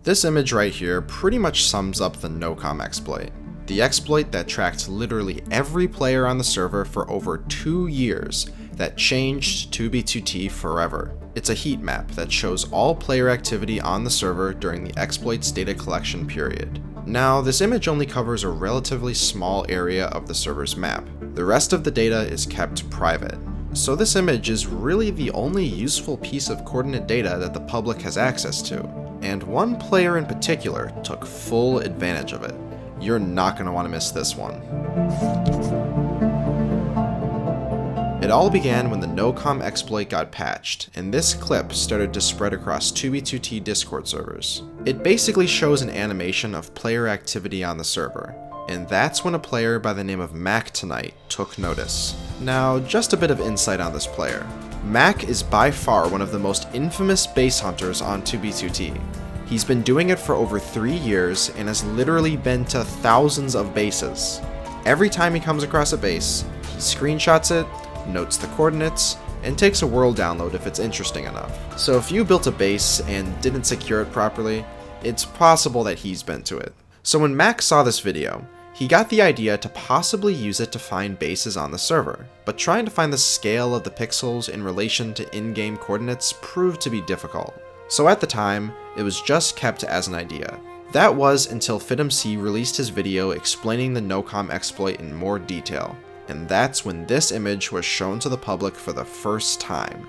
This image right here pretty much sums up the NOCOM exploit. The exploit that tracked literally every player on the server for over 2 years that changed 2B2T forever. It's a heat map that shows all player activity on the server during the exploit's data collection period. Now, this image only covers a relatively small area of the server's map. The rest of the data is kept private. So this image is really the only useful piece of coordinate data that the public has access to. And one player in particular took full advantage of it. You're not going to want to miss this one. It all began when the NOCOM exploit got patched, and this clip started to spread across 2B2T Discord servers. It basically shows an animation of player activity on the server, and that's when a player by the name of Mac tonight took notice. Now, just a bit of insight on this player. Mac is by far one of the most infamous base hunters on 2B2T. He's been doing it for over 3 years and has literally been to thousands of bases. Every time he comes across a base, he screenshots it, notes the coordinates, and takes a world download if it's interesting enough. So if you built a base and didn't secure it properly, it's possible that he's been to it. So when Mac saw this video, he got the idea to possibly use it to find bases on the server, but trying to find the scale of the pixels in relation to in-game coordinates proved to be difficult. So at the time, it was just kept as an idea. That was until FitMC released his video explaining the NOCOM exploit in more detail, and that's when this image was shown to the public for the first time.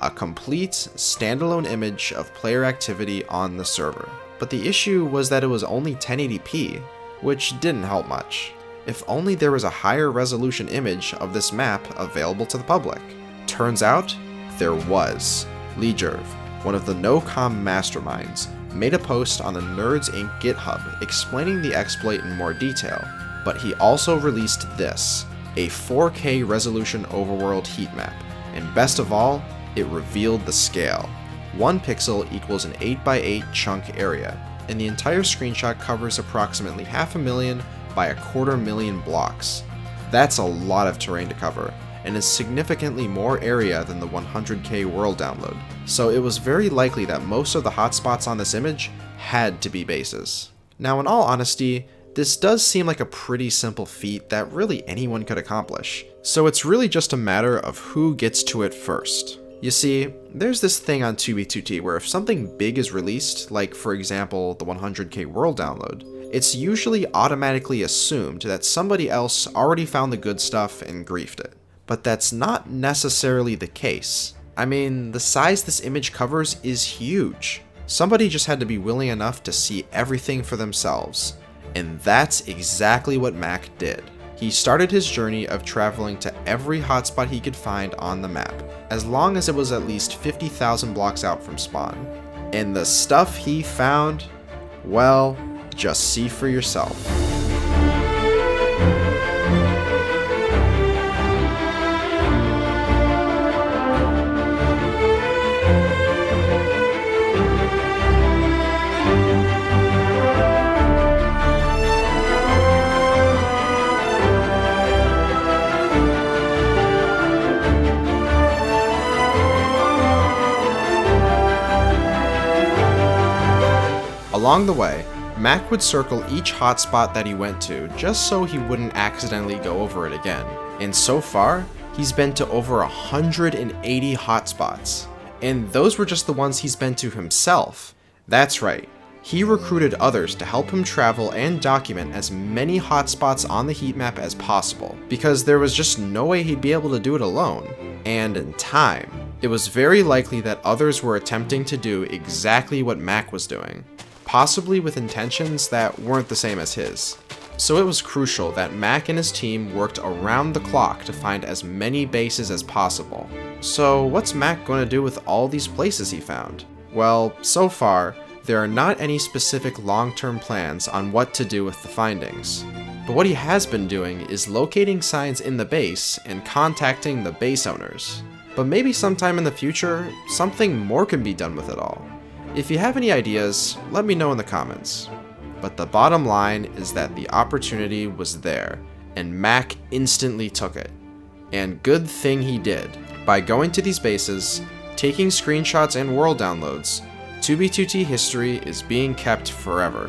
A complete, standalone image of player activity on the server. But the issue was that it was only 1080p, which didn't help much. If only there was a higher resolution image of this map available to the public. Turns out, there was. Lejerv, one of the NOCOM masterminds, made a post on the Nerds Inc. GitHub explaining the exploit in more detail, but he also released this, a 4K resolution overworld heat map, and best of all, it revealed the scale. 1 pixel equals an 8x8 chunk area, and the entire screenshot covers approximately 500,000 by 250,000 blocks. That's a lot of terrain to cover, and is significantly more area than the 100K world download, so it was very likely that most of the hotspots on this image had to be bases. Now, in all honesty, this does seem like a pretty simple feat that really anyone could accomplish, so it's really just a matter of who gets to it first. You see, there's this thing on 2B2T where if something big is released, like for example the 100K world download, it's usually automatically assumed that somebody else already found the good stuff and griefed it. But that's not necessarily the case. I mean, the size this image covers is huge. Somebody just had to be willing enough to see everything for themselves. And that's exactly what Mac did. He started his journey of traveling to every hotspot he could find on the map, as long as it was at least 50,000 blocks out from spawn. And the stuff he found, well, just see for yourself. Along the way, Mac would circle each hotspot that he went to just so he wouldn't accidentally go over it again. And so far, he's been to over 180 hotspots. And those were just the ones he's been to himself. That's right, he recruited others to help him travel and document as many hotspots on the heat map as possible, because there was just no way he'd be able to do it alone. And in time, it was very likely that others were attempting to do exactly what Mac was doing, possibly with intentions that weren't the same as his. So it was crucial that Mac and his team worked around the clock to find as many bases as possible. So what's Mac going to do with all these places he found? Well, so far, there are not any specific long-term plans on what to do with the findings. But what he has been doing is locating signs in the base and contacting the base owners. But maybe sometime in the future, something more can be done with it all. If you have any ideas, let me know in the comments. But the bottom line is that the opportunity was there, and Mac instantly took it. And good thing he did. By going to these bases, taking screenshots and world downloads, 2B2T history is being kept forever.